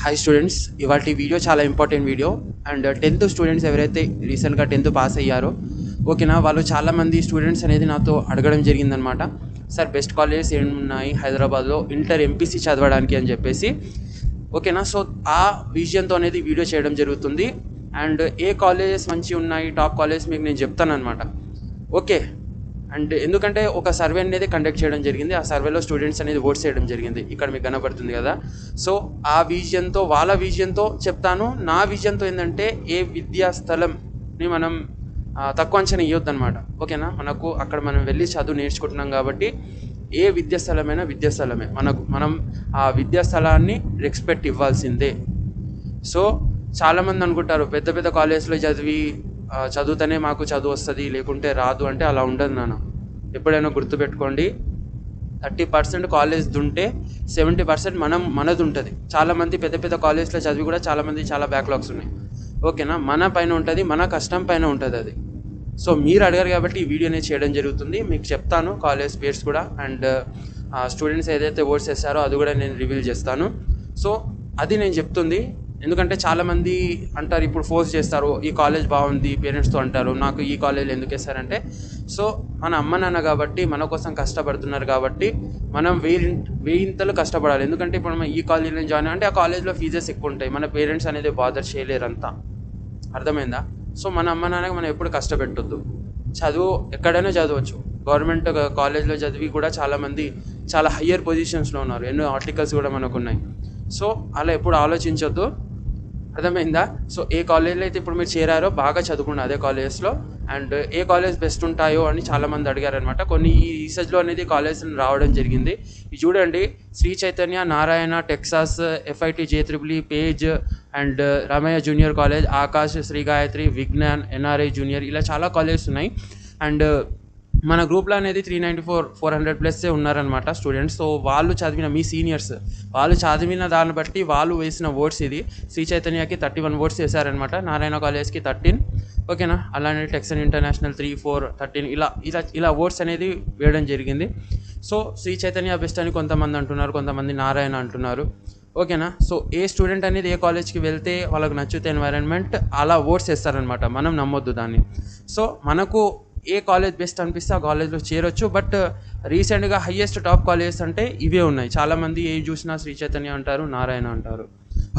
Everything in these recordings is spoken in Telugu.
హాయ్ స్టూడెంట్స్, ఇవాళ వీడియో చాలా important video. And 10th students ఎవరైతే రీసెంట్గా 10th పాస్ అయ్యారో ఓకేనా, వాళ్ళు చాలామంది స్టూడెంట్స్ అనేది నాతో అడగడం జరిగిందనమాట. సార్ బెస్ట్ కాలేజెస్ ఏమున్నాయి హైదరాబాద్లో ఇంటర్ ఎంపీసీ చదవడానికి అని చెప్పేసి. ఓకేనా, సో ఆ విజన్తో అనేది వీడియో చేయడం జరుగుతుంది. అండ్ ఏ కాలేజెస్ మంచి ఉన్నాయి, టాప్ కాలేజెస్ మీకు నేను చెప్తాను అనమాట. ఓకే, అండ్ ఎందుకంటే ఒక సర్వే అనేది కండక్ట్ చేయడం జరిగింది. ఆ సర్వేలో స్టూడెంట్స్ అనేది ఓట్స్ చేయడం జరిగింది, ఇక్కడ మీకు కనబడుతుంది కదా. సో ఆ విజన్తో, వాళ్ళ విజన్తో చెప్తాను. నా విజన్తో ఏంటంటే ఏ విద్యా స్థలంని మనం తక్కువ అంచనా ఇవ్వద్దు అనమాట. ఓకేనా, మనకు అక్కడ మనం వెళ్ళి చదువు నేర్చుకుంటున్నాం కాబట్టి ఏ విద్యాస్థలమైనా విద్యాస్థలమే, మనం ఆ విద్యాస్థలాన్ని రెస్పెక్ట్ ఇవ్వాల్సిందే. సో చాలామంది అనుకుంటారు పెద్ద పెద్ద కాలేజ్లో చదివితేనే మాకు చదువు వస్తుంది, లేకుంటే రాదు అంటే అలా ఉండదు నాన్న. ఎప్పుడైనా గుర్తుపెట్టుకోండి, 30% కాలేజ్ది ఉంటే 70% మనది ఉంటుంది. చాలామంది పెద్ద పెద్ద కాలేజ్లో చదివి కూడా చాలామంది చాలా బ్యాక్లాగ్స్ ఉన్నాయి. ఓకేనా, మన పైన ఉంటుంది, మన కష్టం పైన ఉంటుంది అది. సో మీరు అడిగారు కాబట్టి ఈ వీడియో అనేది చేయడం జరుగుతుంది. మీకు చెప్తాను కాలేజ్ పేర్స్ కూడా, అండ్ స్టూడెంట్స్ ఏదైతే ఓట్స్ చేస్తారో అది కూడా నేను రివీల్ చేస్తాను. సో అది నేను చెప్తుంది. ఎందుకంటే చాలామంది అంటారు, ఇప్పుడు ఫోర్స్ చేస్తారు, ఈ కాలేజ్ బాగుంది పేరెంట్స్తో అంటారు, నాకు ఈ కాలేజీలో ఎందుకు వేస్తారంటే, సో మన అమ్మ నాన్న కాబట్టి మన కోసం కష్టపడుతున్నారు కాబట్టి మనం వేయింతలు కష్టపడాలి. ఎందుకంటే ఇప్పుడు మనం ఈ కాలేజీలో జాయిన్ అంటే ఆ కాలేజ్లో ఫీజెస్ ఎక్కువ ఉంటాయి, మన పేరెంట్స్ అనేది బాదర్ చేయలేరు అంతా. అర్థమైందా? సో మన అమ్మ నాన్నకి మనం ఎప్పుడు కష్టపెట్టొద్దు. చదువు ఎక్కడైనా చదవచ్చు. గవర్నమెంట్ కాలేజ్లో చదివి కూడా చాలామంది చాలా హయ్యర్ పొజిషన్స్లో ఉన్నారు, ఎన్నో ఆర్టికల్స్ కూడా మనకు ఉన్నాయి. సో అలా ఎప్పుడు ఆలోచించొద్దు. అర్థమైందా? సో ఏ కాలేజ్లో అయితే ఇప్పుడు మీరు చేరారో బాగా చదువుకున్న అదే కాలేజెస్లో, అండ్ ఏ కాలేజ్ బెస్ట్ ఉంటాయో అని చాలామంది అడిగారనమాట. కొన్ని ఈ రీసెర్చ్లో అనేది కాలేజ్ రావడం జరిగింది. ఇది చూడండి, Sri Chaitanya, Narayana, Texas, FIT, JEEE, Pace and Ramaiah junior college, Aakash, Sri Gayatri, Vignan, NRI junior, ఇలా చాలా కాలేజెస్ ఉన్నాయి. అండ్ మన గ్రూప్లో అనేది 394-400+ ఉన్నారనమాట స్టూడెంట్స్. సో వాళ్ళు చదివిన, మీ సీనియర్స్ వాళ్ళు చదివిన దాన్ని బట్టి వాళ్ళు వేసిన ఓట్స్ ఇది. శ్రీ చైతన్యకి 31 ఓట్స్ వేశారనమాట, నారాయణ కాలేజ్కి 13. ఓకేనా, అలానే టెక్సన్ ఇంటర్నేషనల్ 3, 4, 13 ఇలా ఓట్స్ అనేది వేయడం జరిగింది. సో శ్రీ చైతన్య బెస్ట్ అని కొంతమంది అంటున్నారు, కొంతమంది నారాయణ అంటున్నారు. ఓకేనా, సో ఏ స్టూడెంట్ అనేది ఏ కాలేజ్కి వెళ్తే వాళ్ళకు నచ్చితే ఎన్వైరన్మెంట్ అలా ఓట్స్ వేస్తారనమాట, మనం నమ్మొద్దు దాన్ని. సో మనకు ఏ కాలేజ్ బెస్ట్ అనిపిస్తే ఆ కాలేజ్లో చేరొచ్చు. బట్ రీసెంట్గా హయ్యెస్ట్ టాప్ కాలేజెస్ అంటే ఇవే ఉన్నాయి. చాలామంది ఏ చూసినా శ్రీ చైతన్య అంటారు, నారాయణ అంటారు.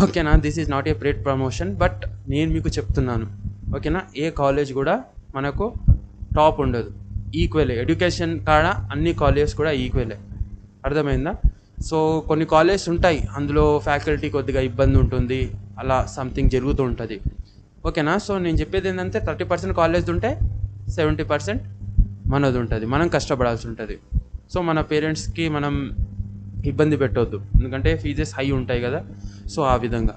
ఓకేనా, this is not a paid promotion, but నేను మీకు చెప్తున్నాను. ఓకేనా, ఏ కాలేజ్ కూడా మనకు టాప్ ఉండదు, ఈక్వలే. ఎడ్యుకేషన్ కాడ అన్ని కాలేజెస్ కూడా ఈక్వలే. అర్థమైందా? సో కొన్ని కాలేజెస్ ఉంటాయి, అందులో ఫ్యాకల్టీ కొద్దిగా ఇబ్బంది ఉంటుంది, అలా సంథింగ్ జరుగుతూ ఉంటుంది. ఓకేనా, సో నేను చెప్పేది ఏంటంటే 30% కాలేజ్ ఉంటే 70% మనది ఉంటుంది, మనం కష్టపడాల్సి ఉంటుంది. సో మన పేరెంట్స్కి మనం ఇబ్బంది పెట్టవద్దు, ఎందుకంటే ఫీజెస్ హై ఉంటాయి కదా. సో ఆ విధంగా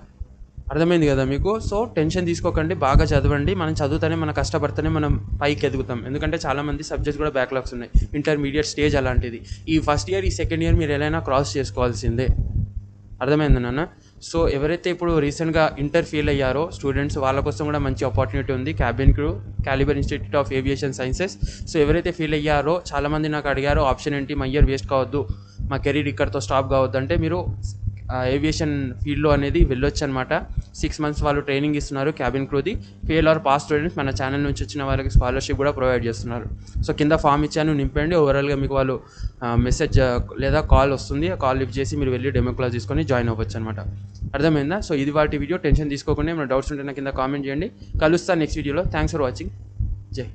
అర్థమైంది కదా మీకు. సో టెన్షన్ తీసుకోకండి, బాగా చదవండి. మనం చదువుతానే, మనం కష్టపడితేనే మనం పైకి ఎదుగుతాం. ఎందుకంటే చాలామంది సబ్జెక్ట్స్ కూడా బ్యాక్లాగ్స్ ఉన్నాయి. ఇంటర్మీడియట్ స్టేజ్ అలాంటిది. ఈ ఫస్ట్ ఇయర్, ఈ సెకండ్ ఇయర్ మీరు ఎలా క్రాస్ చేసుకోవాల్సిందే. అర్థమైంది నాన్న. సో ఎవరైతే ఇప్పుడు రీసెంట్గా ఇంటర్ ఫెయిల్ అయ్యారో స్టూడెంట్స్, వాళ్ళ కోసం కూడా మంచి ఆపర్చునిటీ ఉంది. Cabin crew, calibre institute of aviation sciences. So ఎవరైతే ఫెయిల్ అయ్యారో చాలామంది నాకు అడిగారో, ఆప్షన్ ఏంటి, మా ఇయర్ వేస్ట్ కావద్దు, మా కెరీర్ ఇక్కడితో స్టాప్ కావద్దు అంటే, మీరు ఏవియేషన్ ఫీల్డ్లో అనేది వెళ్ళొచ్చు అనమాట. 6 months వాళ్ళు ట్రైనింగ్ ఇస్తున్నారు క్యాబిన్ క్రూది. ఫెయిల్ ఆర్ పాస్ స్టూడెంట్స్ మన ఛానల్ నుంచి వచ్చిన వాళ్ళకి స్కాలర్షిప్ కూడా ప్రొవైడ్ చేస్తున్నారు. సో కింద ఫామ్ ఇచ్చాను, నింపండి. ఓవరాల్గా మీకు వాళ్ళు మెసేజ్ లేదా కాల్ వస్తుంది, ఆ కాల్ లిఫ్ట్ చేసి మీరు వెళ్ళి డెమో క్లాస్ తీసుకొని జాయిన్ అవ్వచ్చు అనమాట. అర్థమైందా? సో ఇది వాటి వీడియో. టెన్షన్ తీసుకోకుండా, ఏమైనా డౌట్స్ ఉంటే నా కింద కామెంట్ చేయండి. కలుస్తాను నెక్స్ట్ వీడియోలో. Thanks for watching. జై.